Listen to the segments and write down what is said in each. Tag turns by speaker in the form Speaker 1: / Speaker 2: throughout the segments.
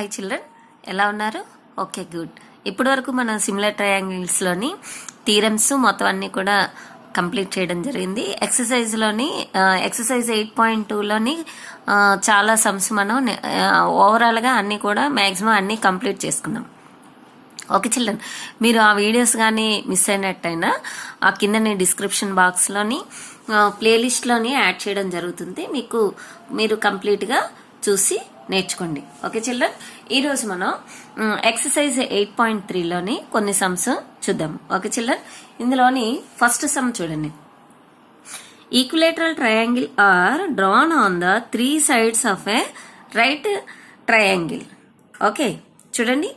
Speaker 1: Hi children, ఎలా ఉన్నారు? Okay, good. ఇప్పటి వరకు మన సిమిలర్ ట్రయాంగిల్స్లోని థీరమ్స్ మొత్తం అన్నీ కూడా కంప్లీట్ చేయడం జరిగింది. ఎక్సర్సైజ్ 8.2లోని చాలా సమ్స్ మనం ఓవరాల్గా అన్నీ కూడా మ్యాక్సిమం అన్నీ కంప్లీట్ చేసుకున్నాం. ఓకే చిల్డ్రన్, మీరు ఆ వీడియోస్ కానీ మిస్ అయినట్టయినా ఆ కింద డిస్క్రిప్షన్ బాక్స్లోని ప్లేలిస్ట్లోని యాడ్ చేయడం జరుగుతుంది. మీరు కంప్లీట్గా చూసి నేర్చుకోండి. ఓకే చిల్డ్రన్, ఈరోజు మనం ఎక్సర్సైజ్ 8.3లోని కొన్ని సమ్స్ చూద్దాము. ఓకే చిల్డ్రన్, ఇందులోని ఫస్ట్ సమ్ చూడండి. Equilateral triangle are drawn on the 3 sides of a right triangle. Okay చూడండి,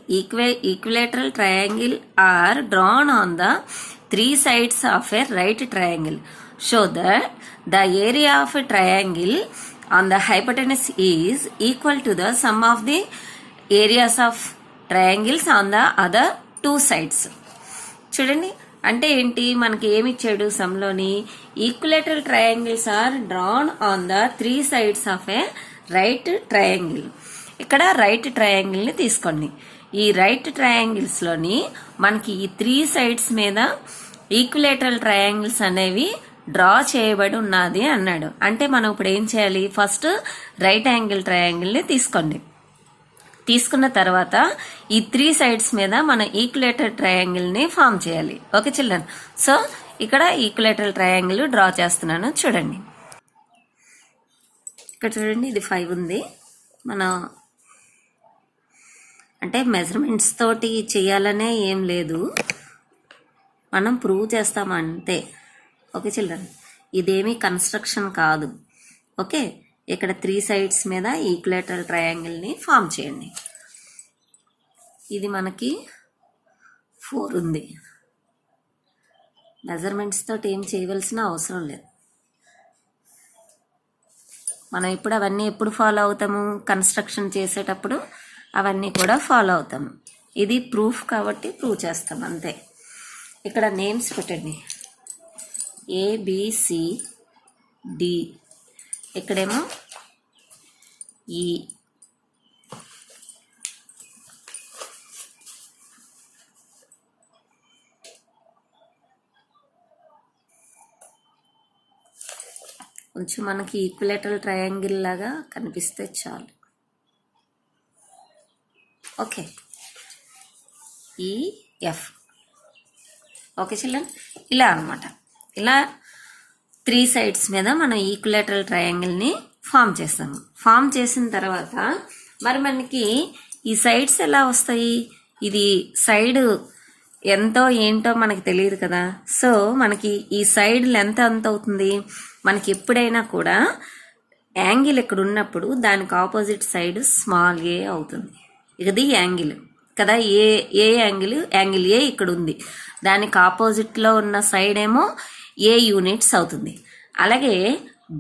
Speaker 1: equilateral triangle are drawn on the 3 sides of a right triangle. Show that the area of a triangle on the hypotenuse is equal to the sum of the areas of triangles on the other 2 sides. చూడండి, అంటే ఏంటి, మనకి ఏమి ఇచ్చాడు సమ్లోని? Equilateral triangles are drawn on the 3 sides of a right triangle. ఇక్కడ right ట్రయాంగిల్ని తీసుకోండి. ఈ రైట్ ట్రయాంగిల్స్లోని మనకి ఈ 3 sides మీద ఈక్విలేటరల్ ట్రయాంగిల్స్ అనేవి డ్రా చేయబడి ఉన్నది అన్నాడు. అంటే మనం ఇప్పుడు ఏం చేయాలి? ఫస్ట్ రైట్ యాంగిల్ ట్రయాంగిల్ని తీసుకోండి. తీసుకున్న తర్వాత ఈ 3 sides మీద మనం ఈక్విలేటర్ ట్రయాంగిల్ని ఫామ్ చేయాలి. ఓకే చిల్డ్రన్, సో ఇక్కడ ఈక్విలేటర్ ట్రయాంగిల్ డ్రా చేస్తున్నాను. చూడండి, ఇక్కడ చూడండి, ఇది 5 ఉంది. మనం అంటే మెజర్మెంట్స్ తోటి చేయాలనే ఏం లేదు, మనం ప్రూవ్ చేస్తాం అంతే. ఓకే చిల్డ్రన్, ఇదేమీ కన్స్ట్రక్షన్ కాదు. ఓకే, ఇక్కడ 3 sides మీద ఈక్విలేటరల్ ట్రయాంగిల్ని ఫామ్ చేయండి. ఇది మనకి 4 ఉంది. మెజర్మెంట్స్ తోటి ఏం చేయవలసిన అవసరం లేదు. మనం ఇప్పుడు అవన్నీ ఎప్పుడు ఫాలో అవుతాము? కన్స్ట్రక్షన్ చేసేటప్పుడు అవన్నీ కూడా ఫాలో అవుతాము. ఇది ప్రూఫ్ కాబట్టి ప్రూవ్ చేస్తాం అంతే. ఇక్కడ నేమ్స్ పెట్టండి, ABCD, ఇక్కడేమో E, కొంచెం మనకి ఈక్విలేటరల్ ట్రయాంగిల్ లాగా కనిపిస్తే చాలు. Okay, EF. ఓకే చిల్డ్రన్, ఇలా అనమాట. ఇలా 3 sides మీద మనం ఈక్విలేటరల్ ట్రయాంగిల్ని ఫామ్ చేస్తాము. ఫామ్ చేసిన తర్వాత మరి మనకి ఈ సైడ్స్ ఎలా వస్తాయి? ఇది సైడ్ ఎంతో ఏంటో మనకి తెలియదు కదా. సో మనకి ఈ సైడ్ లెంత్ ఎంత అవుతుంది? మనకి ఎప్పుడైనా కూడా యాంగిల్ ఇక్కడ ఉన్నప్పుడు దానికి ఆపోజిట్ సైడ్ స్మాల్ ఏ అవుతుంది. ఇది యాంగిల్ కదా, ఏ యాంగిల్ ఏ ఇక్కడ ఉంది, దానికి ఆపోజిట్లో ఉన్న సైడ్ ఏమో ఏ యూనిట్స్ అవుతుంది. అలాగే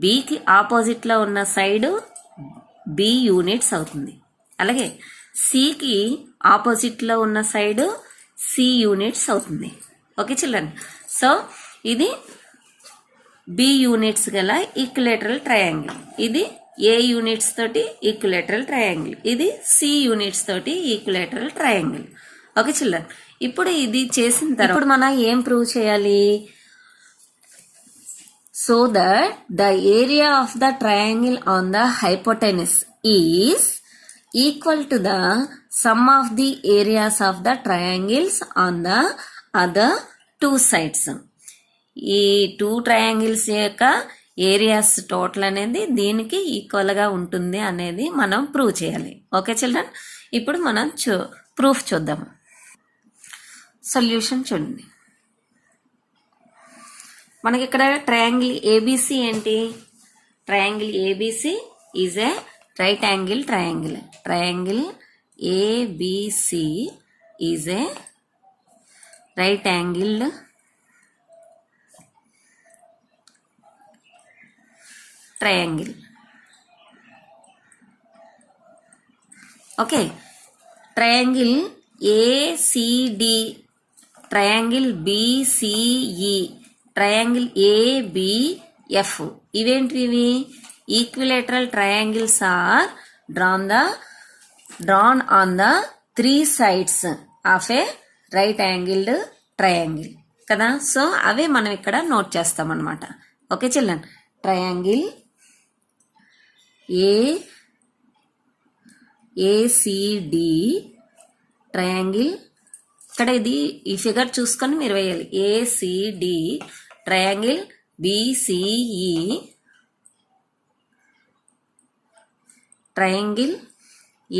Speaker 1: బికి ఆపోజిట్లో ఉన్న సైడ్ బి యూనిట్స్ అవుతుంది. అలాగే సికి ఆపోజిట్లో ఉన్న సైడ్ సి యూనిట్స్ అవుతుంది. ఓకే చిల్డ్రన్, సో ఇది బి యూనిట్స్ గల ఈక్విలేటరల్ ట్రయాంగిల్, ఇది ఏ యూనిట్స్ తోటి ఈక్విలేటరల్ ట్రయాంగిల్, ఇది సి యూనిట్స్ తోటి ఈక్విలేటరల్ ట్రయాంగిల్. ఓకే చిల్డ్రన్, ఇప్పుడు ఇది చేసిన తర్వాత ఇప్పుడు మనం ఏం ప్రూవ్ చేయాలి? So that the area of the triangle on the hypotenuse is equal to the sum of the areas of the triangles on the other 2 sides. ఈ 2 triangles యొక్క ఏరియాస్ టోటల్ అనేది దీనికి ఈక్వల్గా ఉంటుంది అనేది మనం ప్రూవ్ చేయాలి. ఓకే చిల్డ్రన్, ఇప్పుడు మనం ప్రూఫ్ చూద్దాము. సొల్యూషన్ చూడండి, మనకి ఇక్కడ ట్రయాంగిల్ ఏబిసి ఏంటి? Triangle ABC is a right angle triangle. Triangle ABC is a right angle triangle. Okay, triangle ACD, triangle BCE, triangle ABF, ఇవేంటివి? Equilateral triangles are drawn the drawn on the 3 sides of a right angled triangle కదా. So అవే మనం ఇక్కడ note చేస్తాం అనమాట. Okay children, triangle ACD triangle, ఇక్కడ ఇది ఈ ఫిగర్ చూసుకొని మీరు వేయాలి. ACD triangle BCE triangle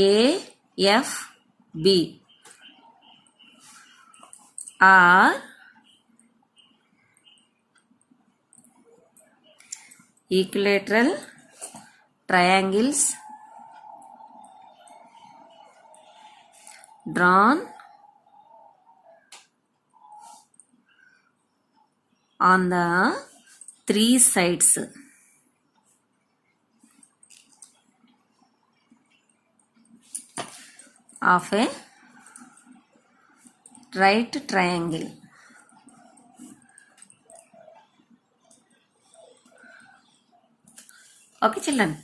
Speaker 1: AFB are equilateral triangles drawn on the 3 sides of a right triangle. Okay children,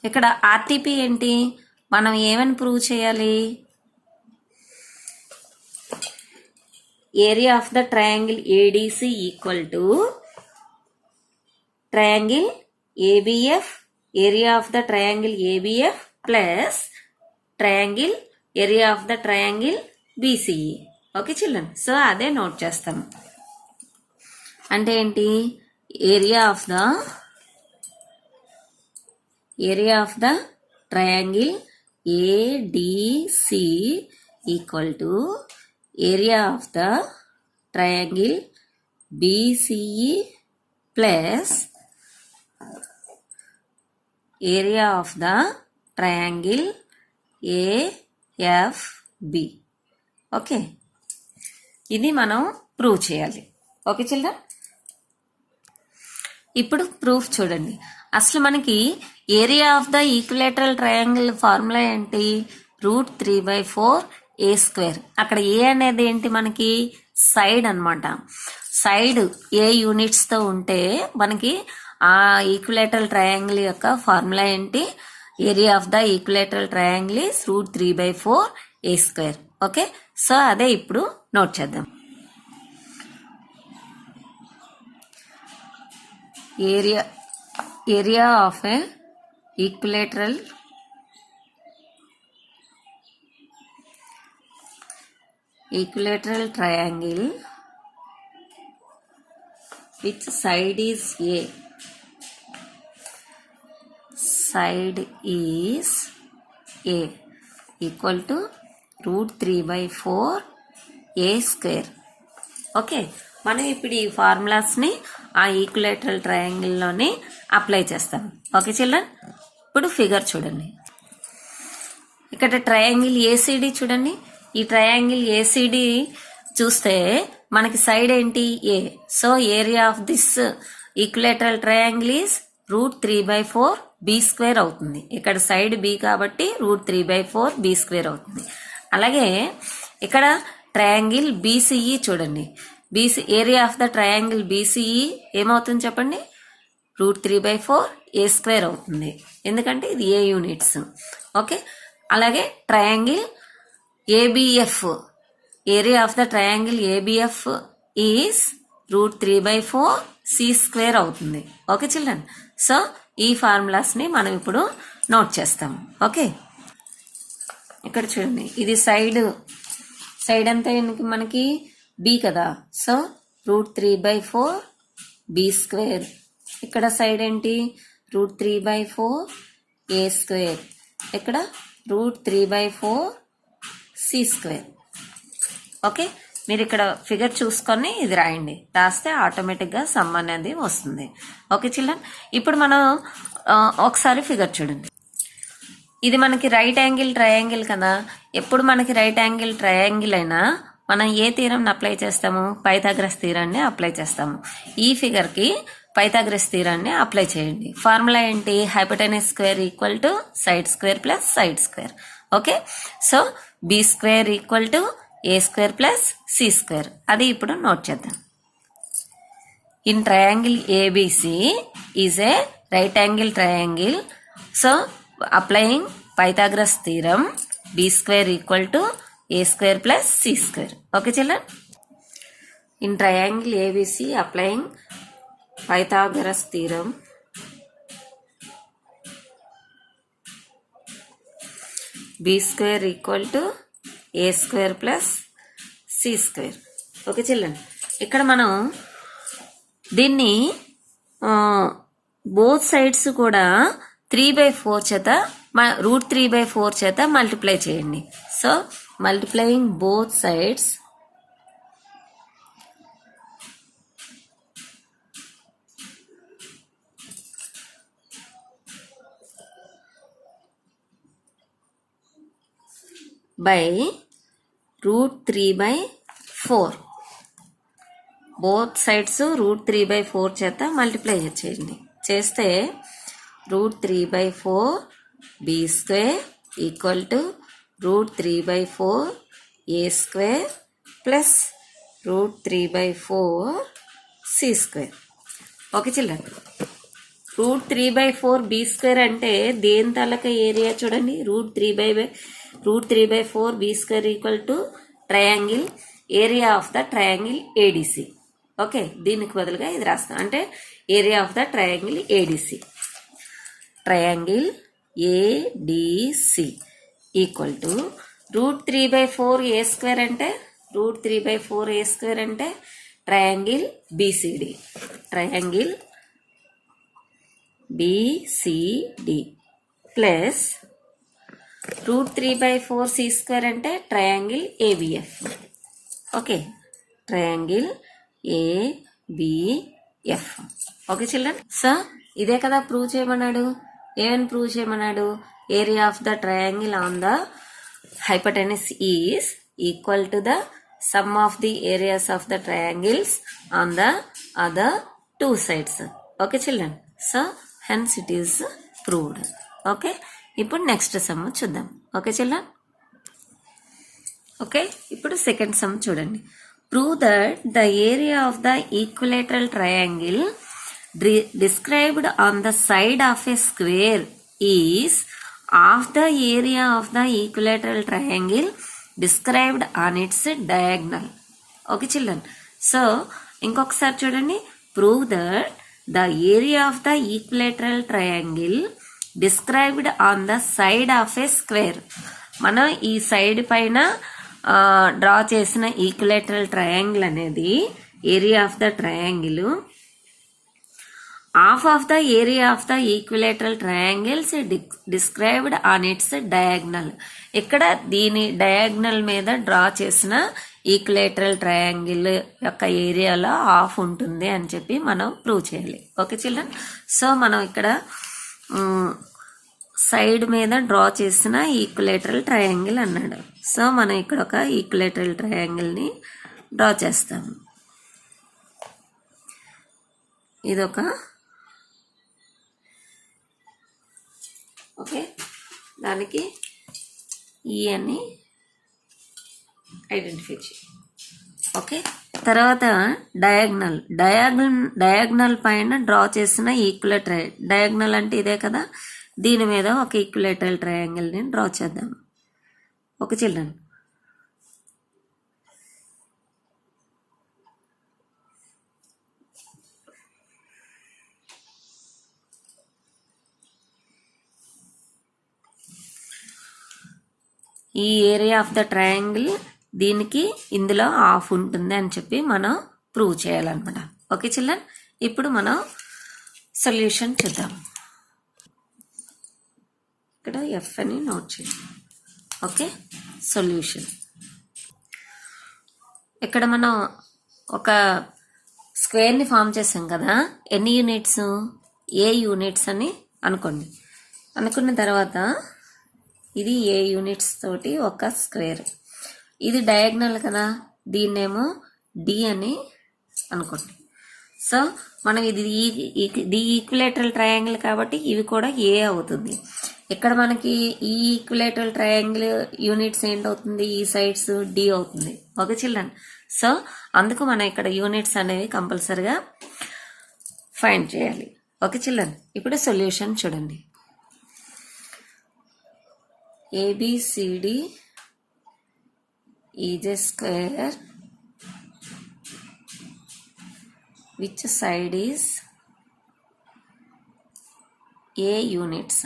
Speaker 1: ఇక్కడ ఆర్టీపీ ఏంటి, మనం ఏమని ప్రూవ్ చేయాలి? Area of the triangle ADC equal to triangle ABF, area of the triangle ABF plus triangle area of the triangle BCE. Okay children, so అదే note చేస్తాము. అంటే ఏంటి, area of the triangle ADC equal to area of the triangle BCE plus area of the triangle AFB. Okay, ఇది మనం prove చేయాలి. Okay children, ఇప్పుడు proof చూడండి. అసలు మనకి area of the equilateral triangle formula ఏంటి, √3/4a². అక్కడ ఏ అనేది ఏంటి, మనకి సైడ్ అనమాట. సైడ్ ఏ యూనిట్స్తో ఉంటే మనకి ఆ ఈక్విలేటరల్ ట్రయాంగిల్ యొక్క ఫార్ములా ఏంటి, area of the equilateral triangle is √3/4a². Okay, so అదే ఇప్పుడు నోట్ చేద్దాం. area of a equilateral triangle which side is A, side is A equal to √3/4a². Okay, మనం ఇప్పుడు ఈ ఫార్ములాస్ని ఆ ఈక్విలేటరల్ ట్రయాంగిల్లోనే అప్లై చేస్తాం. ఓకే చిల్డ్రన్, ఇప్పుడు ఫిగర్ చూడండి. ఇక్కడ ట్రయాంగిల్ ఏసీడీ చూడండి. ఈ ట్రయాంగిల్ ఏసీడీ చూస్తే మనకి సైడ్ ఏంటి, a. So area of this equilateral triangle is √3/4b² అవుతుంది. ఇక్కడ సైడ్ బి కాబట్టి √3/4b² అవుతుంది. అలాగే ఇక్కడ ట్రయాంగిల్ బీసీఈ చూడండి. Area of the triangle BCE ఏమవుతుంది చెప్పండి, √3/4a² అవుతుంది, ఎందుకంటే ఇది ఏ యూనిట్స్. ఓకే, అలాగే triangle ABF, area of the triangle ABF is √3/4c² అవుతుంది. ఓకే చిల్డ్రన్, సో ఈ ఫార్ములాస్ని మనం ఇప్పుడు నోట్ చేస్తాం. ఓకే, ఇక్కడ చూడండి, ఇది సైడ్ అంతా మనకి బి కదా. So √3/4b². ఇక్కడ సైడ్ ఏంటి, √3/4a². ఇక్కడ √3/4c². ఓకే, మీరు ఇక్కడ ఫిగర్ చూసుకొని ఇది రాయండి. రాస్తే ఆటోమేటిక్గా సమ్ అనేది వస్తుంది. ఓకే చిల్డ్రన్, ఇప్పుడు మనం ఒకసారి ఫిగర్ చూడండి. ఇది మనకి రైట్ యాంగిల్ ట్రయాంగిల్ కదా. ఎప్పుడు మనకి రైట్ యాంగిల్ ట్రయాంగిల్ అయినా మనం ఏ థీరంని అప్లై చేస్తాము, పైథాగరస్ థీరాన్ని అప్లై చేస్తాము. ఈ ఫిగర్కి పైథాగరస్ థీరాన్ని అప్లై చేయండి. ఫార్ములా ఏంటి, hypotenuse square equal to side square plus side square. Okay, so b² equal to a² plus c². అది ఇప్పుడు నోట్ చేద్దాం. In triangle ABC is a right angle triangle. So applying Pythagoras theorem B square equal to A square plus C square. Okay children, in triangle ABC applying Pythagoras theorem B square equal to A square plus C square. Okay children, ఇక్కడ మనం దీన్ని both sides కూడా 3/4 చేత √3/4 చేత multiply చేయండి. So multiplying both sides by √3/4, both sides √3/4 చేత multiply చేయండి. చేస్తే √3/4 b square equal to √3/4 a square plus √3/4 c square. Okay children, √3/4 b square అంటే దేని తాలూక ఏరియా చూడండి. √3/4 b square equal to triangle area of the triangle ADC. Okay, దీనికి బదులుగా ఇది రాస్తాం, అంటే area of the triangle ADC. Triangle ADC equal to √3/4 a square అంటే √3/4 ఏ స్క్వేర్ అంటే triangle BCD. Triangle BCD plus √3/4 c square అంటే triangle ABF. Okay, triangle ABF. Okay children, so ఇదే కదా ప్రూవ్ చేయమన్నాడు. ఏమని ప్రూవ్ చేయమన్నాడు? Area of the triangle on the hypotenuse is equal to the sum of the areas of the triangles on the other two sides. Okay children, so hence it is proved. Okay, ఇప్పుడు next sum చూద్దాం. Okay children, okay ఇప్పుడు second sum చూడండి. Prove that the area of the equilateral triangle described on the side of a square is half the area of the equilateral triangle described on its diagonal. Okay children, so ఇంకొకసారి చూడండి. Prove that the area of the equilateral triangle described on the side of a square. మనం ఈ side పైన draw చేసిన equilateral triangle అనేది area of the triangle half of the area of the equilateral triangles described on its diagonal. ఇక్కడ దీని diagonal మీద draw చేసిన equilateral triangle యొక్క ఏరియాలో హాఫ్ ఉంటుంది అని చెప్పి మనం ప్రూవ్ చేయాలి. ఓకే చిల్డ్రన్, సో మనం ఇక్కడ సైడ్ మీద డ్రా చేసిన ఈక్విలేటరల్ ట్రయాంగిల్ అన్నాడు. సో మనం ఇక్కడ ఒక ఈక్విలేటరల్ ట్రయాంగిల్ని డ్రా చేస్తాము. ఇదొక ఓకే, దానికి ఈ అని ఐడెంటిఫై చేయి. ఓకే, తర్వాత డయాగ్నల్ పైన డ్రా చేసిన ఈక్విలేటరల్ డయాగ్నల్ అంటే ఇదే కదా, దీని మీద ఒక ఈక్విలేటరల్ ట్రయాంగిల్ని డ్రా చేద్దాం. ఓకే చిల్డ్రన్, ఈ ఏరియా ఆఫ్ ద ట్రయాంగిల్ దీనికి ఇందులో హాఫ్ ఉంటుంది అని చెప్పి మనం ప్రూవ్ చేయాలన్నమాట. ఓకే చిల్డ్రన్, ఇప్పుడు మనం సొల్యూషన్ చూద్దాం. ఇక్కడ ఎఫ్ అని నోట్ చేయండి. Okay, solution. ఇక్కడ మనం ఒక స్క్వేర్ని ఫామ్ చేసాం కదా, ఎన్ని యూనిట్స్? ఏ యూనిట్స్ అని అనుకోండి. అనుకున్న తర్వాత ఇది ఏ యూనిట్స్ తోటి ఒక స్క్వేర్, ఇది డయాగ్నల్ కదా, దీన్నేమో డి అని అనుకోండి. సో మనం ఇది ఈక్విలేటరల్ ట్రయాంగిల్ కాబట్టి ఇవి కూడా ఏ అవుతుంది. ఇక్కడ మనకి ఈ ఈక్విలేటరల్ ట్రయాంగిల్ యూనిట్స్ ఏంటవుతుంది? ఈ సైడ్స్ డి అవుతుంది. ఓకే చిల్డ్రన్, సో అందుకు మనం ఇక్కడ యూనిట్స్ అనేవి కంపల్సరిగా ఫైండ్ చేయాలి. ఓకే చిల్డ్రన్, ఇప్పుడు సొల్యూషన్ చూడండి. ABCD is a square which side is A units.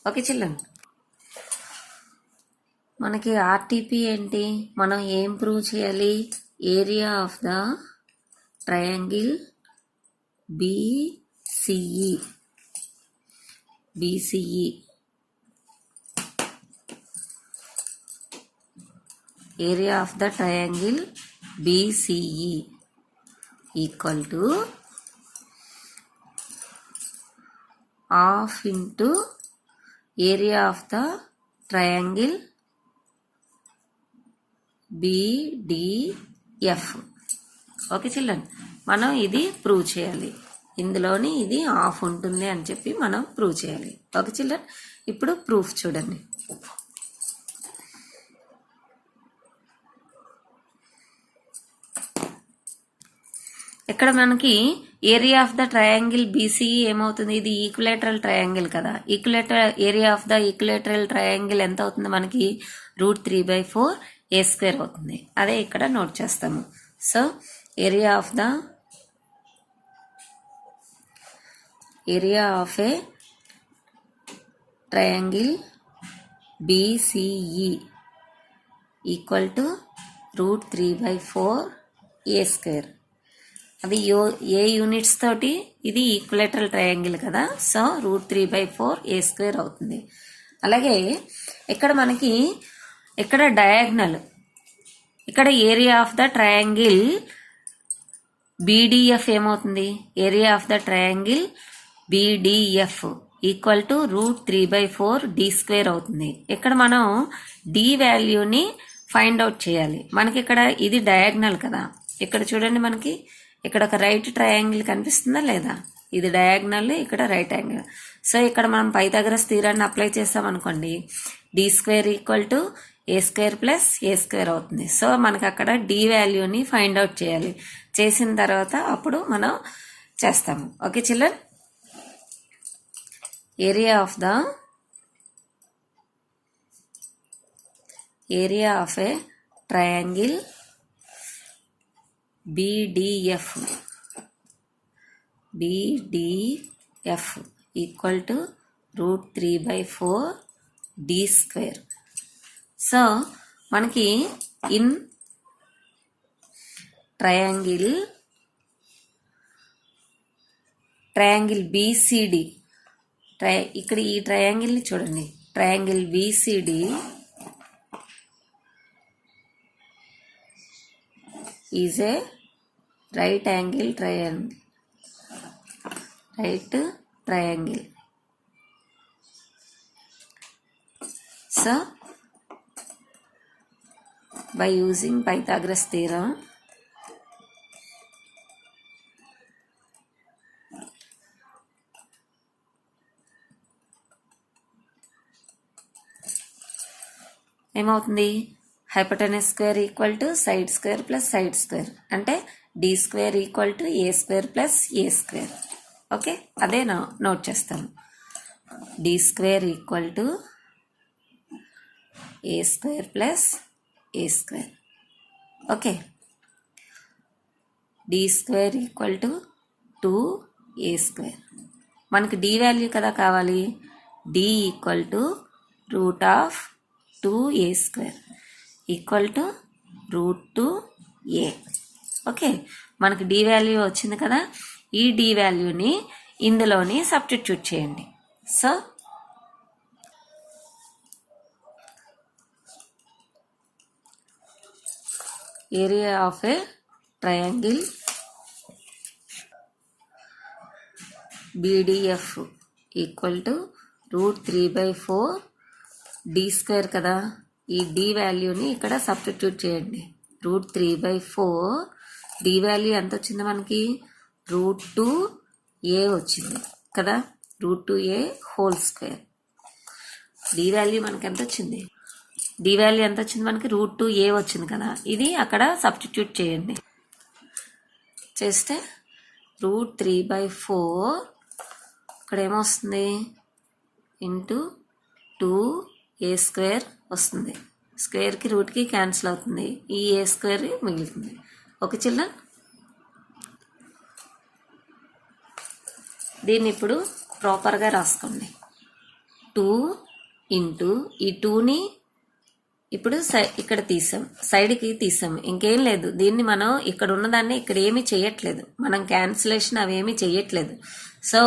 Speaker 1: Okay children, మనకి ఆర్టీపీ ఏంటి? మనం ఏం ప్రూవ్ చేయాలి? Area of the triangle BCE. Area of the triangle BCE equal to half into area of the triangle BDF. Okay children, మనం ఇది prove చేయాలి. ఇందులోని ఇది హాఫ్ ఉంటుంది అని చెప్పి మనం ప్రూవ్ చేయాలి. ఓకే చిల్డ్రన్, ఇప్పుడు ప్రూఫ్ చూడండి. ఇక్కడ మనకి area of the triangle BCE ఏమవుతుంది? ఇది ఈక్విలేటరల్ ట్రయాంగిల్ కదా. Area of the equilateral triangle ఎంత అవుతుంది మనకి? √3/4 A² అవుతుంది. అదే ఇక్కడ నోట్ చేస్తాము. So area of a triangle BCE equal to √3/4 A². అది ఏ యూనిట్స్ తోటి ఇది ఈక్విలేటరల్ ట్రయాంగిల్ కదా. సో √3/4 A² అవుతుంది. అలాగే ఇక్కడ మనకి ఇక్కడ డయాగ్నల్, ఇక్కడ area of the triangle BDF ఏమవుతుంది? Area of the triangle BDF equal to √3/4 D² అవుతుంది. ఇక్కడ మనం D వాల్యూని ఫైండ్ అవుట్ చేయాలి. మనకి ఇక్కడ ఇది డయాగ్నల్ కదా. ఇక్కడ చూడండి, మనకి ఇక్కడ ఒక రైట్ ట్రయాంగిల్ కనిపిస్తుందా లేదా? ఇది డయాగ్నల్, ఇక్కడ రైట్ యాంగిల్. సో ఇక్కడ మనం పైథాగరస్ థీరాన్ని అప్లై చేస్తాం అనుకోండి, D² equal to A² plus A² అవుతుంది. సో మనకి అక్కడ D వాల్యూని ఫైండ్ అవుట్ చేయాలి. చేసిన తర్వాత అప్పుడు మనం చేస్తాము. Okay children, area of a triangle BDF equal to √3/4 D². So మనకి ఇన్ ట్రయాంగిల్ BCD, ఇక్కడ ఈ ట్రయాంగిల్ని చూడండి. Triangle BCD is a right triangle. So by using Pythagoras theorem, ఏమవుతుంది? Hypotenuse square equal to side square plus side square, అంటే D² equal to A² plus A². Okay, అదే note చేస్తాను. D² equal to A² plus A². Okay, D² equal to 2A². మనకి D value కదా కావాలి. D equal to √2A² equal to √2A. Okay, మనకి D value వచ్చింది కదా. ఈ D వాల్యూని ఇందులోని సబ్స్టిట్యూట్ చేయండి. So area of a triangle BDF equal to √3/4 D² కదా. ఈ D వాల్యూని ఇక్కడ సబ్స్టిట్యూట్ చేయండి. √3/4 D వాల్యూ ఎంత వచ్చింది మనకి? √2A వచ్చింది కదా. √2A². D వాల్యూ మనకి ఎంత వచ్చింది? D వాల్యూ ఎంత వచ్చింది మనకి? √2A వచ్చింది కదా. ఇది అక్కడ సబ్స్టిట్యూట్ చేయండి. చేస్తే √3/4 ఇక్కడ ఏమొస్తుంది? ఇంటూ 2a² వస్తుంది. స్క్వేర్కి రూట్కి క్యాన్సిల్ అవుతుంది, ఈ a² మిగులుతుంది. ఓకే చిల్డ్రన్, దీన్ని ఇప్పుడు ప్రాపర్గా రాసుకోండి. 2 ఇంటూ ఈ 2ని ఇప్పుడు ఇక్కడ తీసాం, సైడ్కి తీసాం, ఇంకేం లేదు. దీన్ని మనం ఇక్కడ ఉన్నదాన్ని ఇక్కడ ఏమీ చేయట్లేదు, మనం క్యాన్సిలేషన్ అవేమీ చేయట్లేదు. సో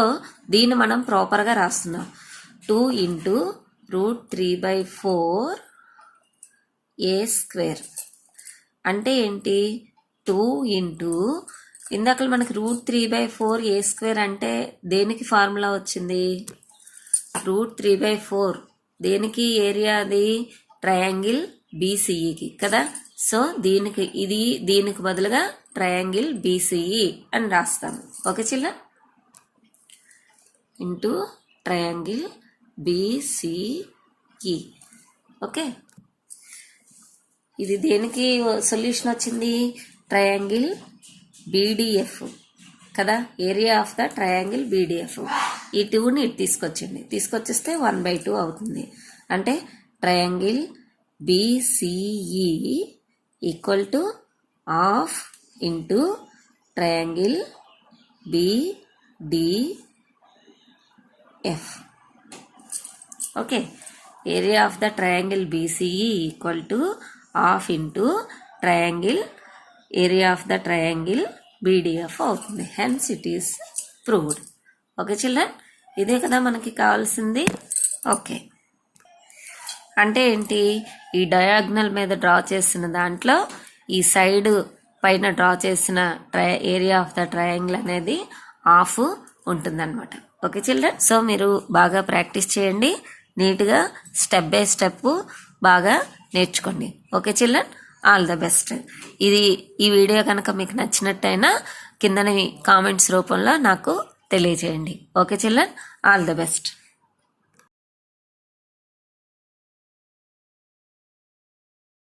Speaker 1: దీన్ని మనం ప్రాపర్గా రాస్తున్నాం. 2 ఇంటూ √3/4a² అంటే ఏంటి? 2 ఇంటూ ఇందాక మనకి √3/4a² అంటే దేనికి ఫార్ములా వచ్చింది? √3/4 దేనికి ఏరియా? అది ట్రయాంగిల్ బీసీఈకి కదా. సో దీనికి బదులుగా ట్రయాంగిల్ బీసీఈ అని రాస్తాము. Okay children, into triangle BCE. Okay, ఇది దేనికి సొల్యూషన్ వచ్చింది? ట్రయాంగిల్ బీడిఎఫ్ కదా, area of the triangle BDF. ఈ 2ని ఇటు తీసుకొచ్చేస్తే 1/2 అవుతుంది. అంటే triangle BCE equal to half into triangle BDF. Okay, area of the triangle BCE equal to half into triangle area of the triangle BDF అవుతుంది. Hence it is proved. Okay children, ఇదే కదా మనకి కావాల్సింది. ఓకే, అంటే ఏంటి? ఈ diagonal మీద draw చేసిన దాంట్లో ఈ సైడ్ పైన డ్రా చేసిన ఏరియా ఆఫ్ ద ట్రయాంగిల్ అనేది హాఫ్ ఉంటుందన్నమాట. ఓకే చిల్డ్రన్, సో మీరు బాగా ప్రాక్టీస్ చేయండి, నీట్గా స్టెప్ బై స్టెప్ బాగా నేర్చుకోండి. Okay children, all the best. ఈ వీడియో కనుక మీకు నచ్చినట్టయినా కిందనే కామెంట్స్ రూపంలో నాకు తెలియజేయండి. Okay children, all the best.